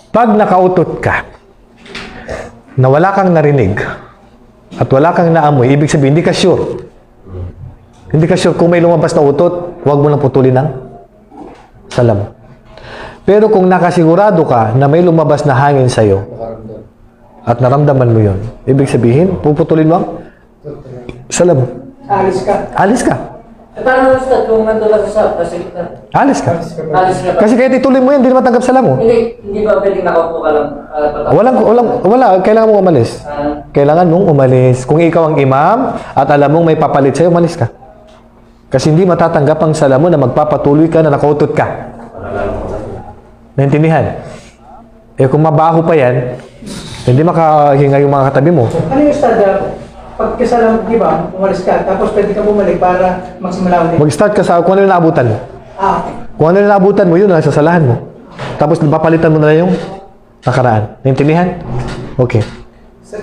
Pag nakautot ka, na wala kang narinig, at wala kang naamoy, ibig sabihin, hindi ka sure. Hindi ka sure kung may lumabas na utot, huwag mo lang putulin ng salam. Pero kung nakasigurado ka na may lumabas na hangin sa'yo, at naramdaman mo yun, ibig sabihin, puputulin mo ang salam. Alis ka. Alis ka. Paano Ustad kung nandun lang sa pasigtan? Alis ka. Alis ka pa. Kasi kahit ituloy mo yan, hindi naman tanggap salam mo. Hindi ba pwedeng nakaupo ka lang? Wala. Kailangan mong umalis. Kailangan mong umalis. Kung ikaw ang imam at alam mong may papalit sa'yo, umalis ka. Kasi hindi matatanggap ang salam mo na magpapatuloy ka na nakautot ka. Naintindihan? Eh kung mabaho pa yan, hindi makahinga yung mga katabi mo. Ano yung Ustad? Pagkasalam, di ba, umalis ka, tapos pwede ka bumalik para magsimula ulit. Mag-start ka sa kung ano yung naabutan mo. Okay. Kung ano yung naabutan mo, yun, nasasalahan mo. Tapos papalitan mo na lang yung nakaraan. Naintindihan? Okay. Sa